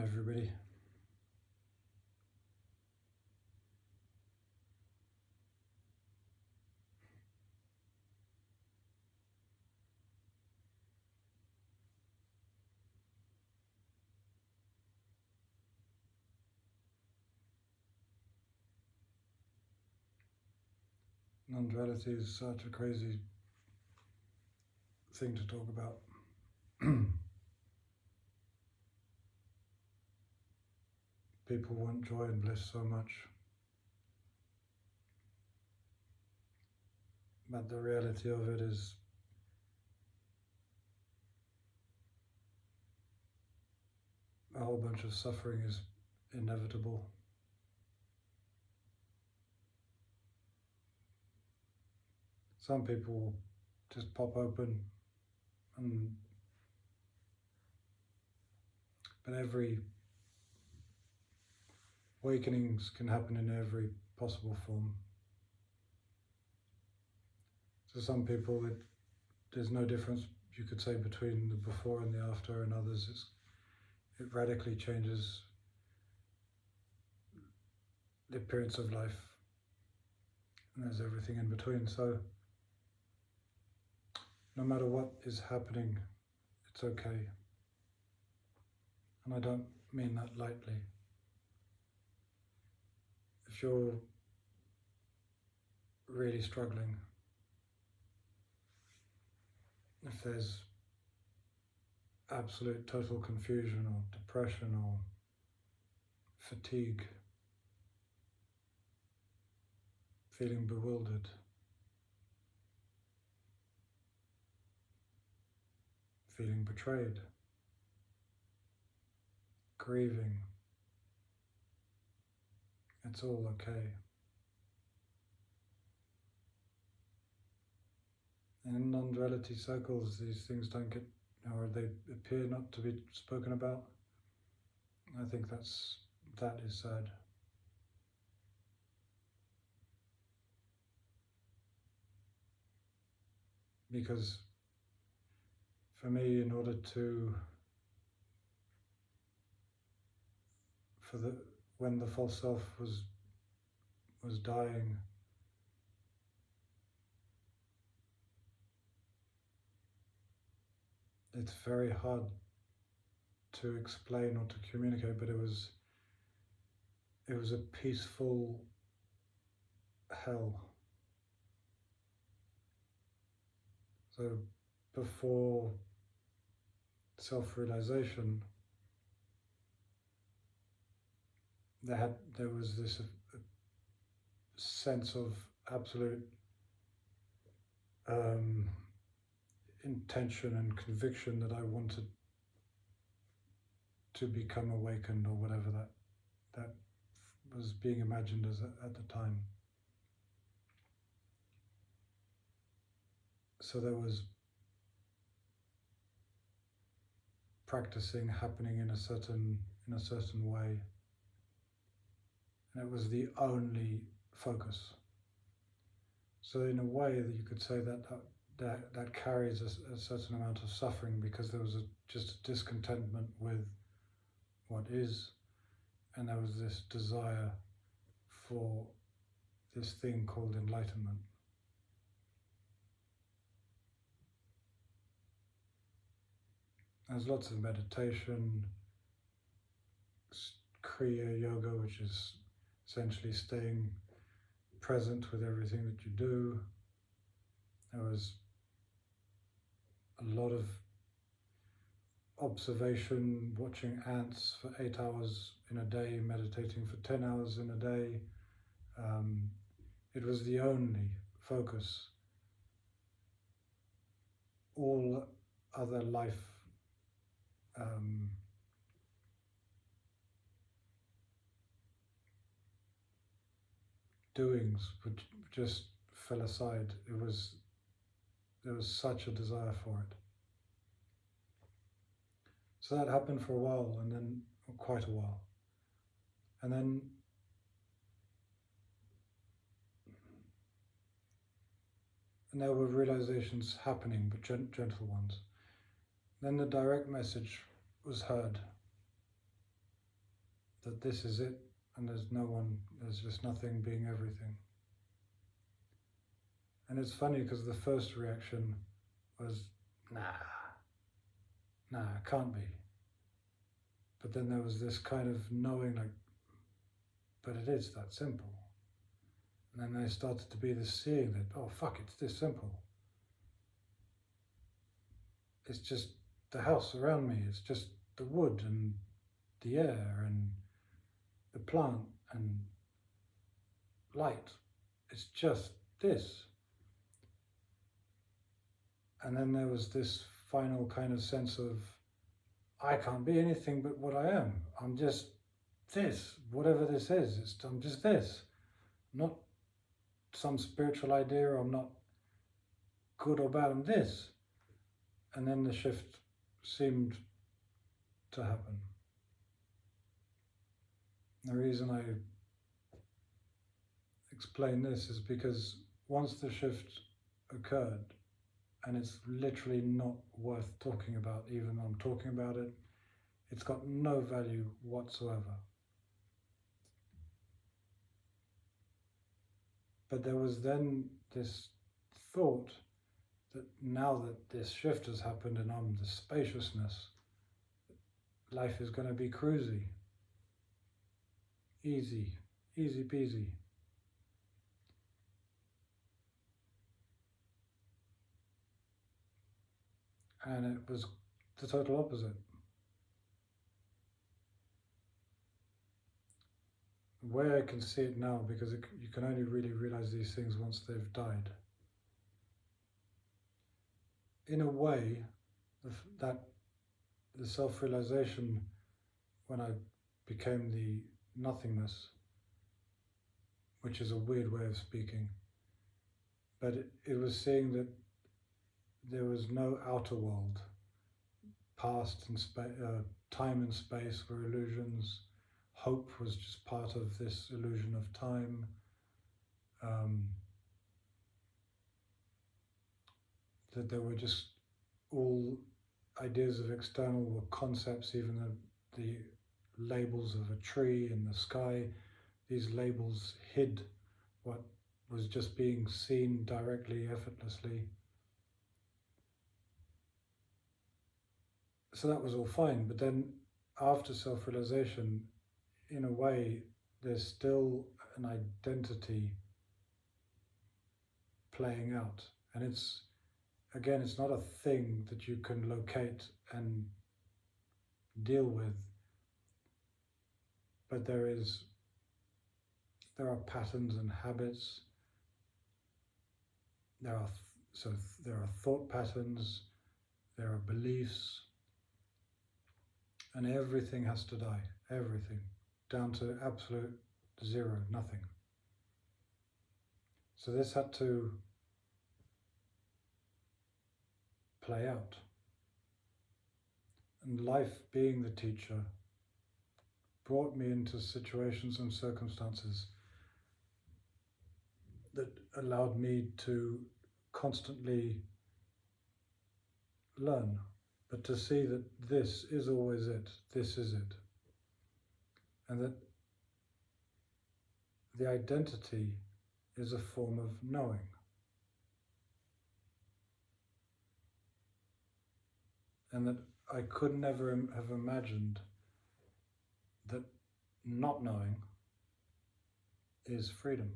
everybody. Non-duality is such a crazy thing to talk about. People want joy and bliss so much, but the reality of it is a whole bunch of suffering is inevitable. Some people just pop open, but every awakenings can happen in every possible form. So some people, there's no difference, you could say, between the before and the after, and others it radically changes the appearance of life, and there's everything in between. So no matter what is happening, it's okay. And I don't mean that lightly. If you're really struggling, if there's absolute total confusion or depression or fatigue, feeling bewildered, feeling betrayed, grieving, it's all okay. And in non-duality circles, these things don't get, or they appear not to be spoken about. I think that is sad. Because for me, in order to, when the false self was dying, it's very hard to explain or to communicate, but it was a peaceful hell. So before self-realization, there was this sense of absolute intention and conviction that I wanted to become awakened, or whatever that was being imagined as at the time. So there was practicing happening in a certain way, and it was the only focus. So in a way that you could say that carries a certain amount of suffering, because there was just a discontentment with what is, and there was this desire for this thing called enlightenment. There's lots of meditation, Kriya Yoga, which is essentially staying present with everything that you do. There was a lot of observation, watching ants for 8 hours in a day, meditating for 10 hours in a day. It was the only focus. All other life doings just fell aside. There was such a desire for it. So that happened for a while, and then quite a while. And then there were realizations happening, but gentle ones. Then the direct message was heard. that this is it, and there's just nothing being everything. And it's funny because the first reaction was, nah, it can't be. But then there was this kind of knowing, like, but it is that simple. And then there started to be this seeing that, oh fuck, it's this simple. It's just the house around me, it's just the wood and the air and the plant and light. It's just this. And then there was this final kind of sense of, I can't be anything but what I am. I'm just this, whatever this is. I'm just this. Not some spiritual idea, I'm not good or bad, I'm this. And then the shift seemed to happen. The reason I explain this is because once the shift occurred, and it's literally not worth talking about, even though I'm talking about it, it's got no value whatsoever. But there was then this thought that now that this shift has happened and I'm the spaciousness, life is going to be cruisy, easy peasy. And it was the total opposite. The way I can see it now, because you can only really realize these things once they've died. In a way, the self-realization when I became the nothingness, which is a weird way of speaking, but it was seeing that there was no outer world. Past and time and space were illusions. Hope was just part of this illusion of time. That there were just all ideas of external were concepts, even the labels of a tree in the sky, these labels hid what was just being seen directly, effortlessly. So that was all fine, but then after self-realization, in a way, there's still an identity playing out. And it's not a thing that you can locate and deal with, but there are patterns and habits. There are thought patterns, there are beliefs, and everything has to die, everything, down to absolute zero, nothing. So this had to play out. And life, being the teacher, brought me into situations and circumstances that allowed me to constantly learn, but to see that this is always it, this is it. And that the identity is a form of knowing. And that I could never have imagined that not knowing is freedom.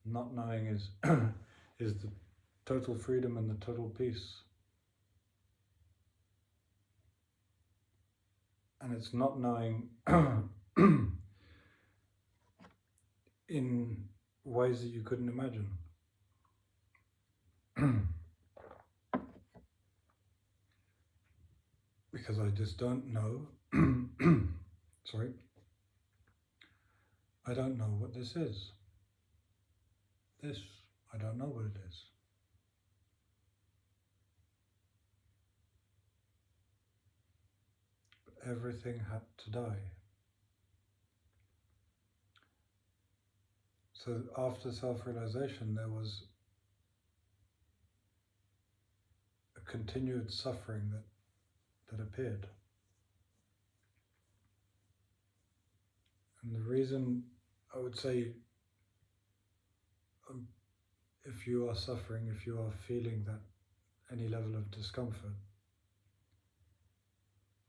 Not knowing is is the total freedom and the total peace. And it's not knowing in ways that you couldn't imagine. Because I just don't know, sorry, I don't know what this is. This, I don't know what it is. But everything had to die. So after self-realization, there was a continued suffering that that appeared. And the reason I would say, if you are suffering, if you are feeling that any level of discomfort,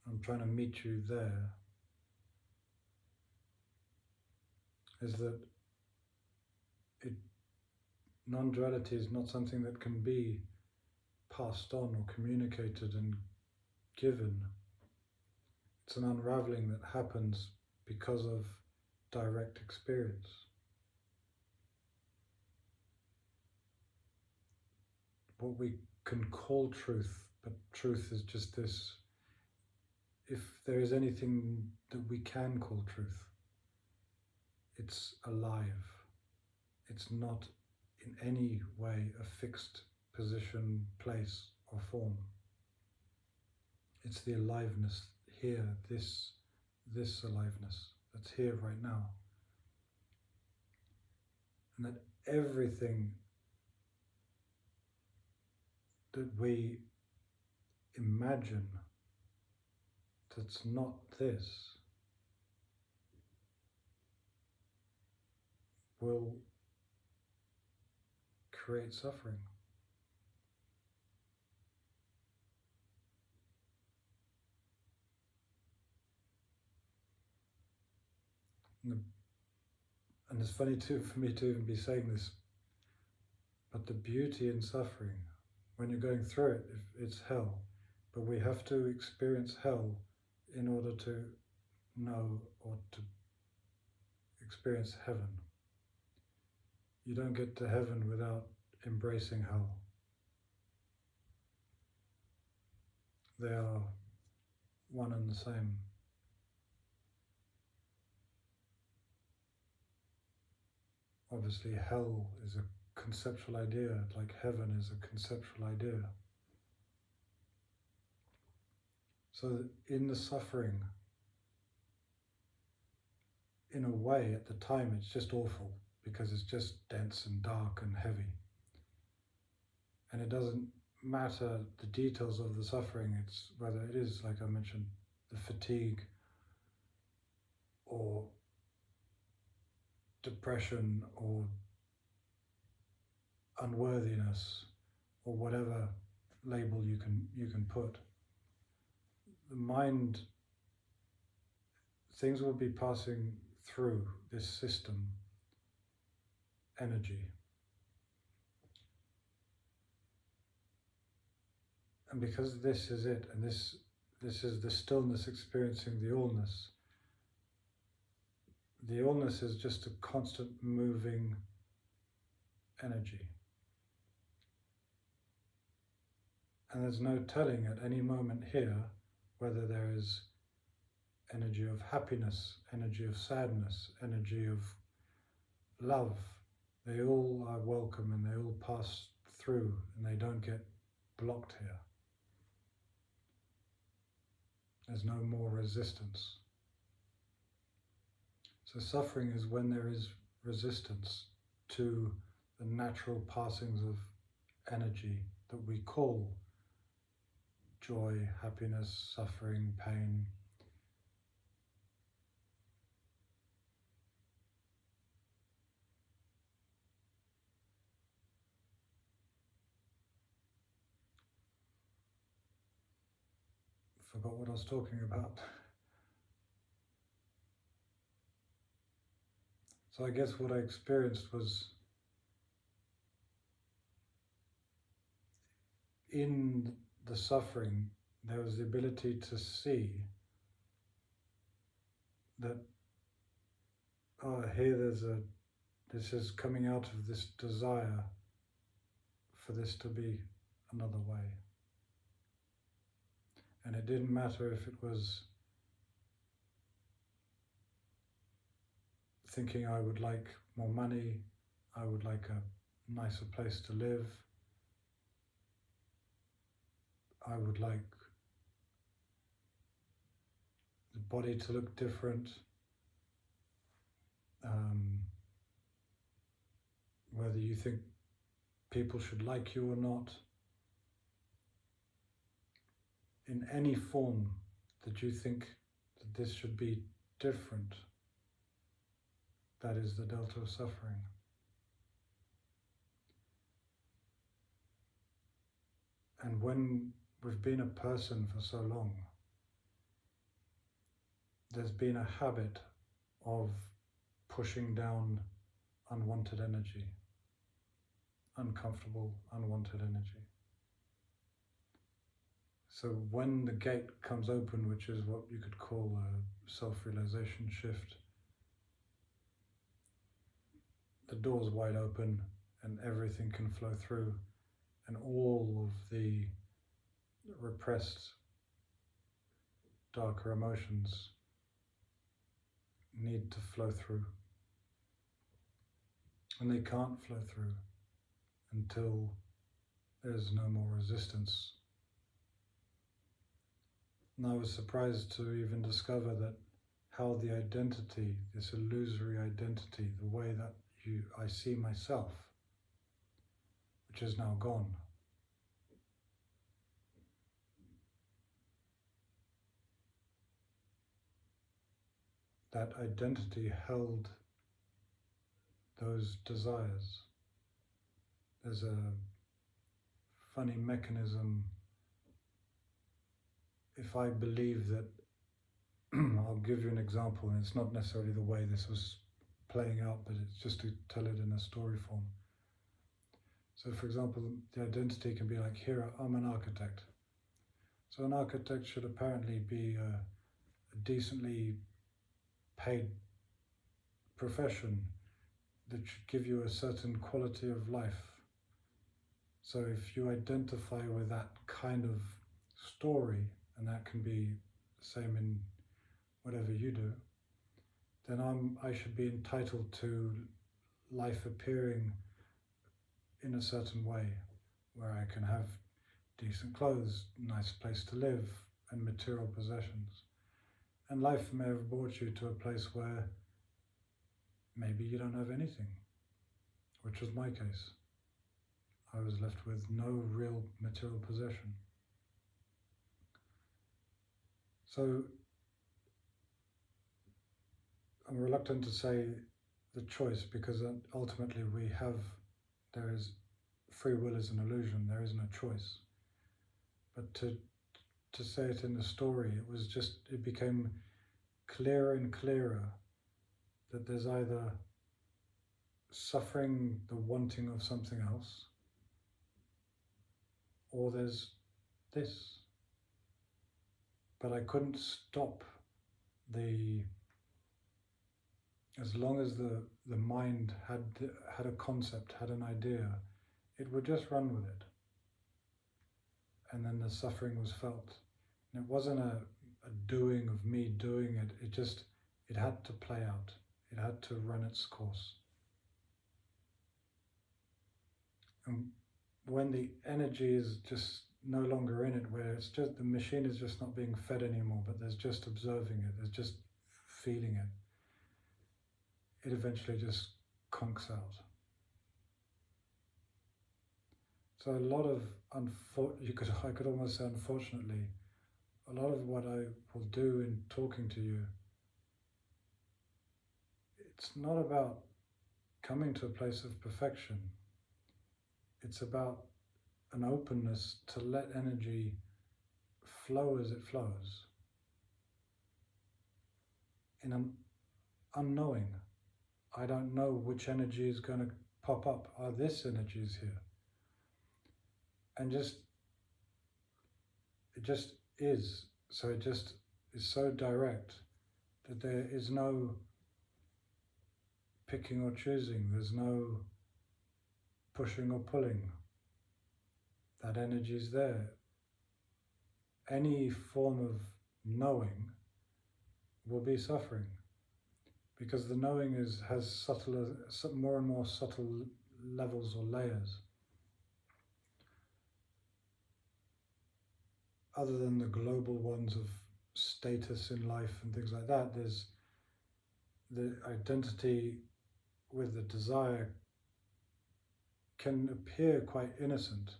I'm trying to meet you there, is that non-duality is not something that can be passed on or communicated and given. It's an unraveling that happens because of direct experience. What we can call truth, but truth is just this. If there is anything that we can call truth, it's alive. It's not in any way a fixed position, place, or form. It's the aliveness here, this aliveness that's here right now. And that everything that we imagine that's not this will create suffering. And it's funny too for me to even be saying this, but the beauty in suffering, when you're going through it, it's hell, but we have to experience hell in order to know or to experience heaven. You don't get to heaven without embracing hell. They are one and the same. Obviously, hell is a conceptual idea, like heaven is a conceptual idea. So in the suffering, in a way, at the time, it's just awful because it's just dense and dark and heavy. And it doesn't matter the details of the suffering, it's whether it is, like I mentioned, the fatigue or depression or unworthiness or whatever label you can put. The mind, things will be passing through this system, energy. And because this is it, and this is the stillness experiencing the allness. The allness is just a constant moving energy. And there's no telling at any moment here whether there is energy of happiness, energy of sadness, energy of love. They all are welcome and they all pass through and they don't get blocked here. There's no more resistance. So suffering is when there is resistance to the natural passings of energy that we call joy, happiness, suffering, pain. Forgot what I was talking about. So I guess what I experienced was in the suffering, there was the ability to see that, oh, here this is coming out of this desire for this to be another way. And it didn't matter if it was thinking I would like more money, I would like a nicer place to live, I would like the body to look different, whether you think people should like you or not. in any form that you think that this should be different, that is the delta of suffering. And when we've been a person for so long, there's been a habit of pushing down unwanted energy, uncomfortable, unwanted energy. So when the gate comes open, which is what you could call a self-realization shift, the door's wide open and everything can flow through, and all of the repressed darker emotions need to flow through. And they can't flow through until there's no more resistance. And I was surprised to even discover that how the identity, this illusory identity, the way that I see myself, which is now gone, that identity held those desires. There's a funny mechanism. If I believe that, I'll give you an example, and it's not necessarily the way this was playing out, but it's just to tell it in a story form. So for example, the identity can be like, here, I'm an architect. So an architect should apparently be a decently paid profession that should give you a certain quality of life. So if you identify with that kind of story, and that can be the same in whatever you do, then I should be entitled to life appearing in a certain way, where I can have decent clothes, nice place to live, and material possessions. And life may have brought you to a place where maybe you don't have anything, which was my case. I was left with no real material possession. So I'm reluctant to say the choice, because ultimately there is free will is an illusion, there is no choice. But to say it in the story, it became clearer and clearer that there's either suffering, the wanting of something else, or there's this. But I couldn't stop as long as the mind had a concept, had an idea, it would just run with it. And then the suffering was felt. And it wasn't a doing of me doing it, it had to play out. It had to run its course. And when the energy is just no longer in it, where it's just, the machine is just not being fed anymore, but there's just observing it, there's just feeling it, it eventually just conks out. So a lot of, I could almost say unfortunately, a lot of what I will do in talking to you, it's not about coming to a place of perfection. It's about an openness to let energy flow as it flows, in an unknowing. I don't know which energy is going to pop up. This energy is here. And it just is. So it just is so direct that there is no picking or choosing. There's no pushing or pulling. That energy is there. Any form of knowing will be suffering, because the knowing has more and more subtle levels or layers. Other than the global ones of status in life and things like that, there's the identity with the desire can appear quite innocent.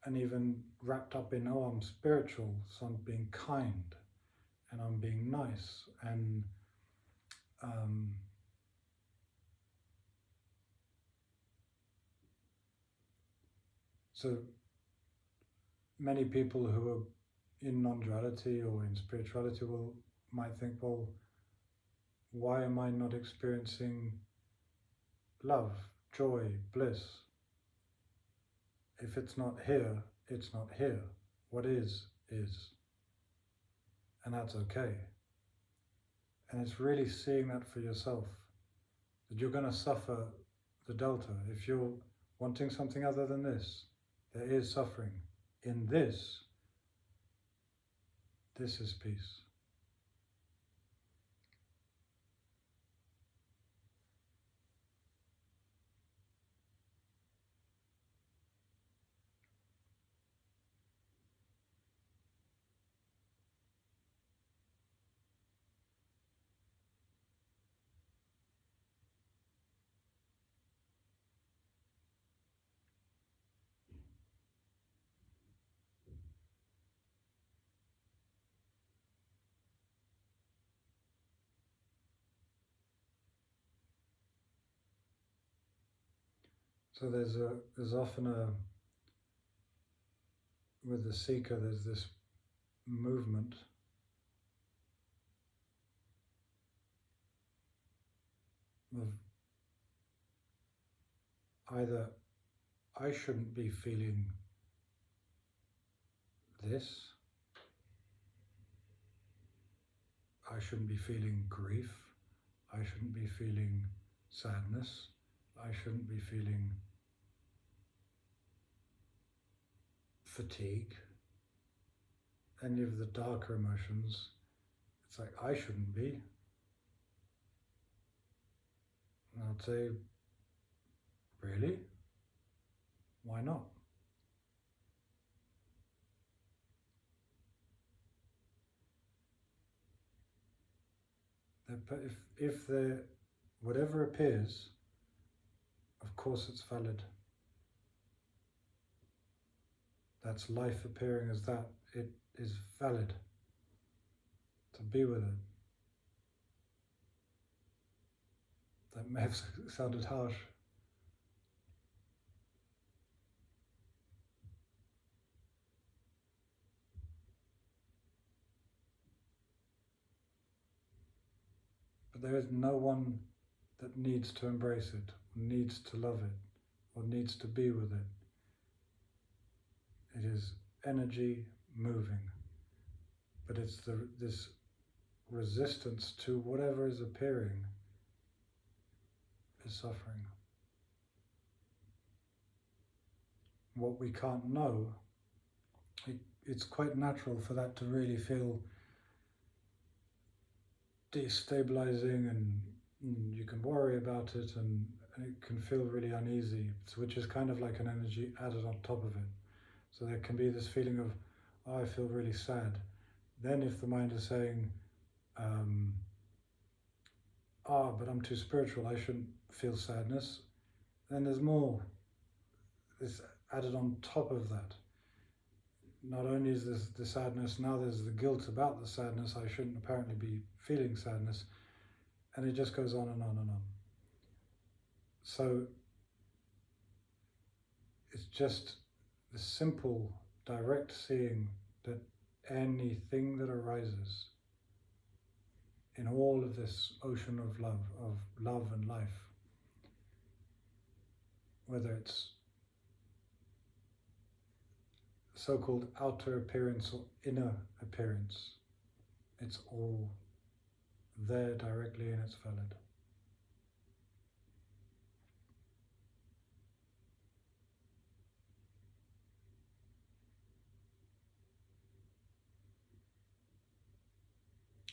and even wrapped up in, oh, I'm spiritual, so I'm being kind and I'm being nice, and so many people who are in non-duality or in spirituality might think, well, why am I not experiencing love, joy, bliss? If it's not here, it's not here. What is. And that's okay. And it's really seeing that for yourself, that you're going to suffer the delta. If you're wanting something other than this, there is suffering. In this is peace. So there's often with the seeker, there's this movement of either I shouldn't be feeling this, I shouldn't be feeling grief, I shouldn't be feeling sadness, I shouldn't be feeling fatigue, any of the darker emotions. It's like, I shouldn't be. And I'd say, really? Why not? If there, whatever appears, of course it's valid. That's life appearing as that. It is valid to be with it. That may have sounded harsh. But there is no one that needs to embrace it, or needs to love it, or needs to be with it. It is energy moving. But it's this resistance to whatever is appearing is suffering. What we can't know, it's quite natural for that to really feel destabilizing, and you can worry about it, and it can feel really uneasy, which is kind of like an energy added on top of it. So there can be this feeling of, oh, I feel really sad. Then if the mind is saying, but I'm too spiritual, I shouldn't feel sadness, then there's more this added on top of that. Not only is this the sadness, now there's the guilt about the sadness, I shouldn't apparently be feeling sadness, and it just goes on and on and on. So it's just the simple, direct seeing that anything that arises in all of this ocean of love and life, whether it's so-called outer appearance or inner appearance, it's all there directly and it's valid.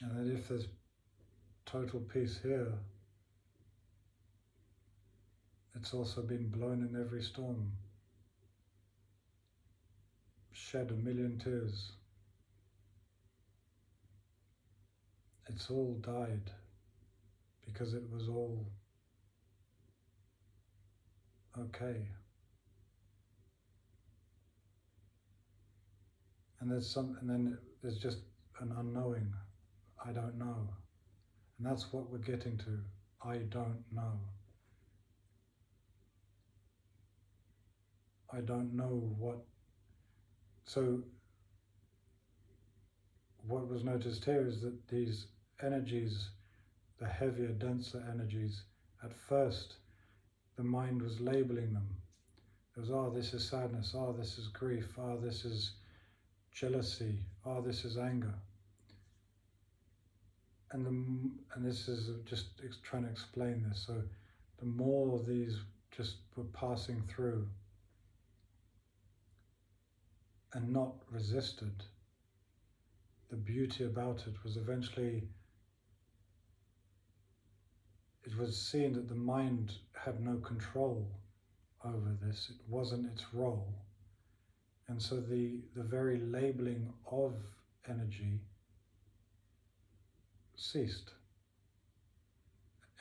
And that if there's total peace here, it's also been blown in every storm, shed a million tears. It's all died because it was all okay. and then there's just an unknowing. I don't know. And that's what we're getting to. I don't know. I don't know what. So what was noticed here is that these energies, the heavier, denser energies, at first the mind was labeling them. It was, oh, this is sadness, oh, this is grief, oh, this is jealousy, oh, this is anger. And this is just trying to explain this. So the more these just were passing through and not resisted, the beauty about it was eventually it was seen that the mind had no control over this. It wasn't its role. And so the very labeling of energy ceased.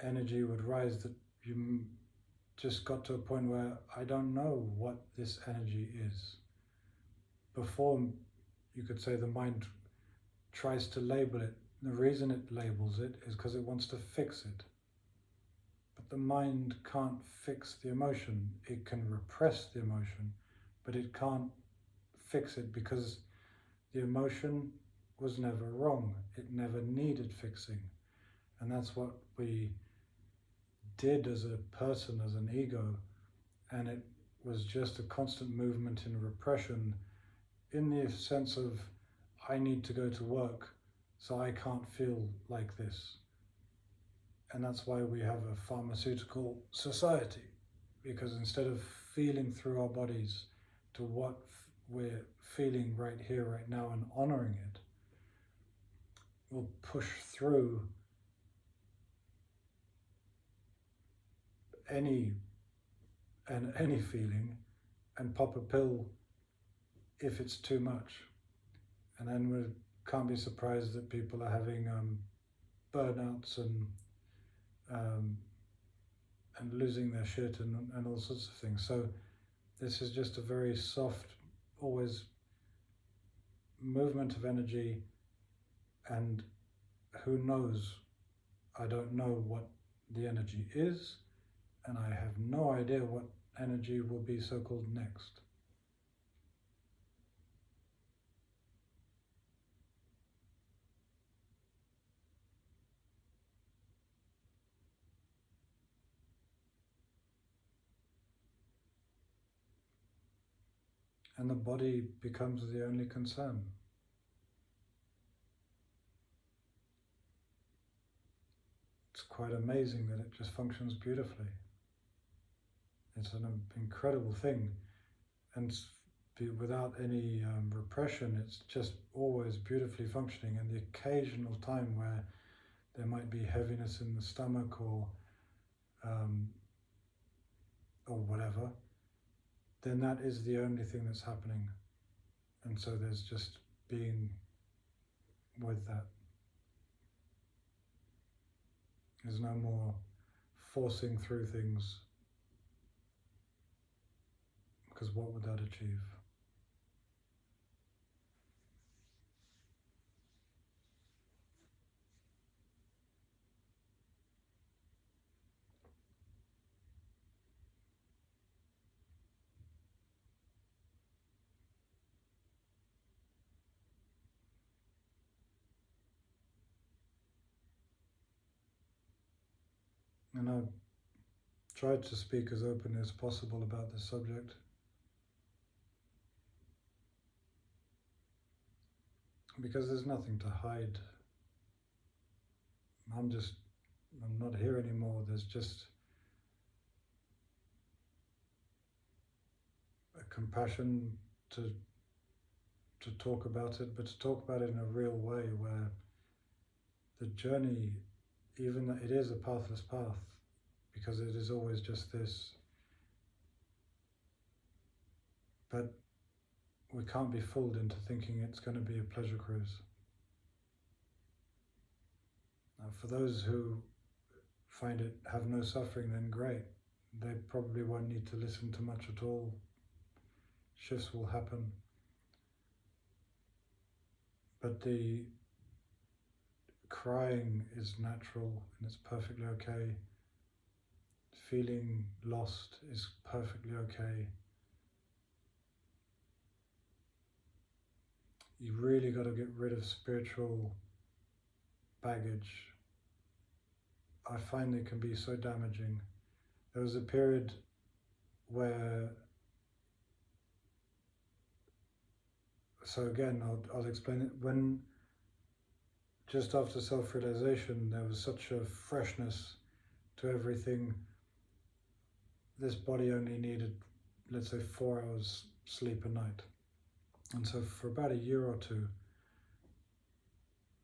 Energy would rise that you just got to a point where I don't know what this energy is. Before, you could say the mind tries to label it. The reason it labels it is because it wants to fix it. But the mind can't fix the emotion. It can repress the emotion, but it can't fix it because the emotion was never wrong. It never needed fixing. And that's what we did as a person, as an ego. And it was just a constant movement in repression, in the sense of, I need to go to work, so I can't feel like this. And that's why we have a pharmaceutical society, because instead of feeling through our bodies to what we're feeling right here, right now, and honoring it, we'll push through any feeling and pop a pill if it's too much. And then we can't be surprised that people are having burnouts and losing their shit and all sorts of things. So this is just a very soft, always movement of energy, and who knows? I don't know what the energy is, and I have no idea what energy will be so-called next. And the body becomes the only concern. It's quite amazing that it just functions beautifully. It's an incredible thing, and without any repression, it's just always beautifully functioning. And the occasional time where there might be heaviness in the stomach or whatever, then that is the only thing that's happening. And so there's just being with that. There's no more forcing through things, because what would that achieve? And I've tried to speak as openly as possible about this subject, because there's nothing to hide. I'm not here anymore. There's just a compassion to talk about it, but to talk about it in a real way, where the journey, even that it is a pathless path, because it is always just this, but we can't be fooled into thinking it's going to be a pleasure cruise. Now, for those who find it have no suffering, then great. They probably won't need to listen to much at all. Shifts will happen. but the crying is natural and it's perfectly okay. Feeling lost is perfectly okay. You really got to get rid of spiritual baggage. I find it can be so damaging. There was a period where, so again, I'll explain it. When just after self-realization, there was such a freshness to everything. This body only needed, let's say, 4 hours sleep a night. And so for about a year or two,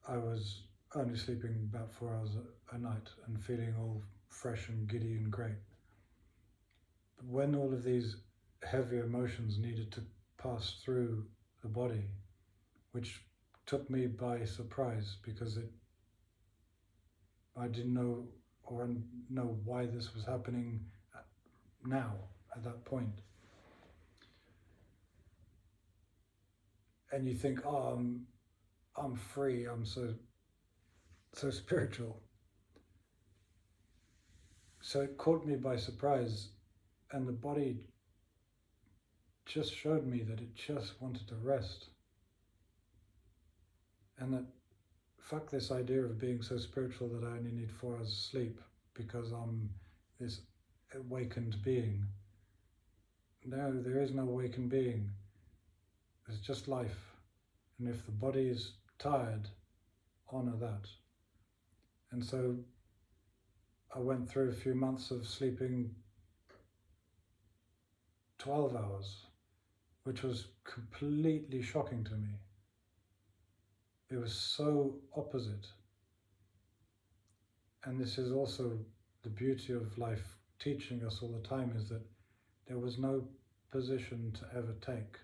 I was only sleeping about 4 hours a night and feeling all fresh and giddy and great. But when all of these heavier emotions needed to pass through the body, which took me by surprise because I didn't know or know why this was happening now at that point. And you think, oh, I'm free, I'm so spiritual. So it caught me by surprise, and the body just showed me that it just wanted to rest. And that, fuck this idea of being so spiritual that I only need 4 hours of sleep because I'm this awakened being. No, there is no awakened being. It's just life. And if the body is tired, honor that. And so I went through a few months of sleeping 12 hours, which was completely shocking to me. It was so opposite. And this is also the beauty of life teaching us all the time, is that there was no position to ever take.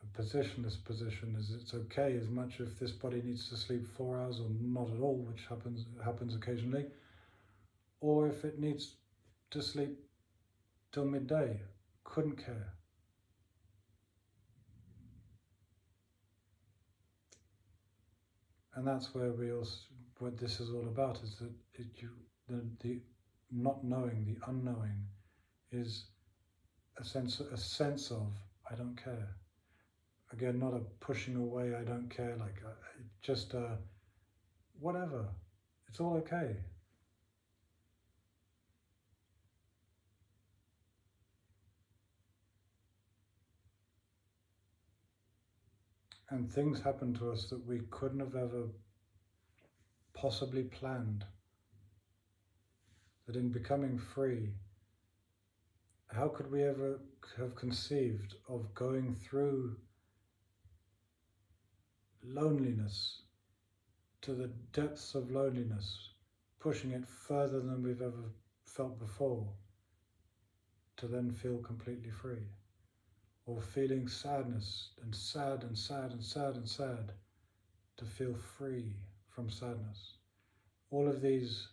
A positionless position is it's okay as much if this body needs to sleep 4 hours or not at all, which happens occasionally, or if it needs to sleep till midday. Couldn't care. And that's where what this is all about, is that the not knowing, the unknowing, is a sense of I don't care. Again, not a pushing away, I don't care, like just whatever, it's all okay. And things happen to us that we couldn't have ever possibly planned. That in becoming free, how could we ever have conceived of going through loneliness to the depths of loneliness, pushing it further than we've ever felt before, to then feel completely free? Or feeling sadness and sad and sad and sad and sad, to feel free from sadness. All of these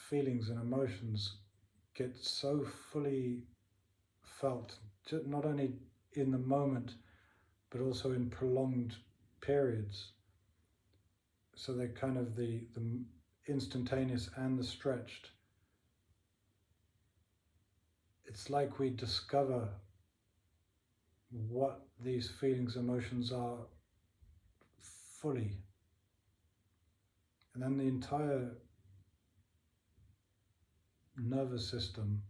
feelings and emotions get so fully felt, not only in the moment, but also in prolonged periods. So they're kind of the instantaneous and the stretched. It's like we discover what these feelings, emotions are fully. And then the entire nervous system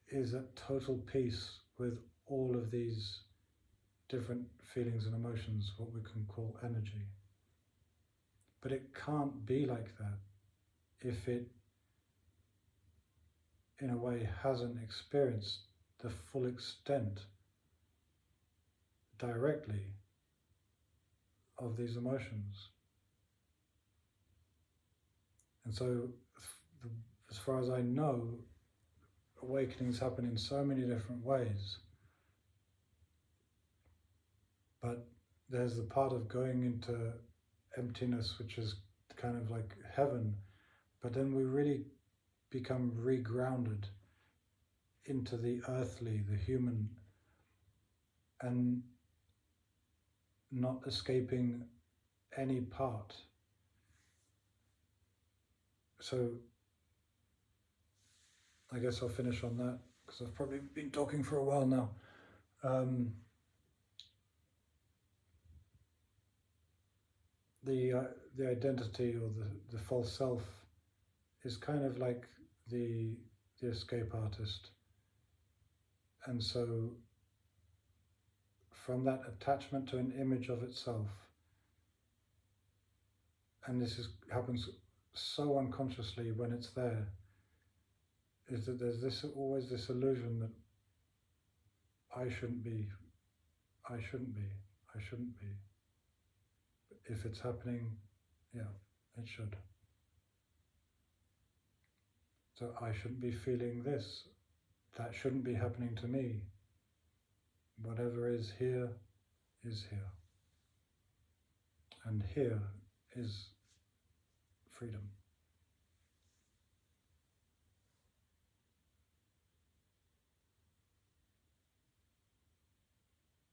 is at total peace with all of these different feelings and emotions, what we can call energy. But it can't be like that if it, in a way, hasn't experienced the full extent directly of these emotions. And so, as far as I know, awakenings happen in so many different ways. But there's the part of going into emptiness, which is kind of like heaven, but then we really become regrounded into the earthly, the human, and not escaping any part. So I guess I'll finish on that because I've probably been talking for a while now. The identity or the false self is kind of like the escape artist, and so from that attachment to an image of itself, and happens so unconsciously when it's there, is that there's always this illusion that I shouldn't be, I shouldn't be, I shouldn't be. If it's happening, yeah, it should. So I shouldn't be feeling this. That shouldn't be happening to me. Whatever is here is here. And here is freedom.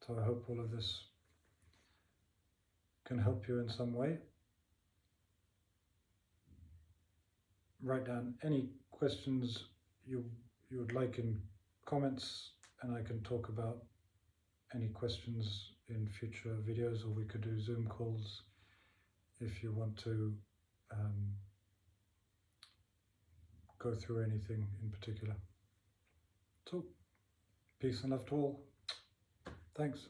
So I hope all of this can help you in some way. Write down any questions you would like in comments, and I can talk about any questions in future videos, or we could do Zoom calls if you want to go through anything in particular. So, peace and love to all. Thanks.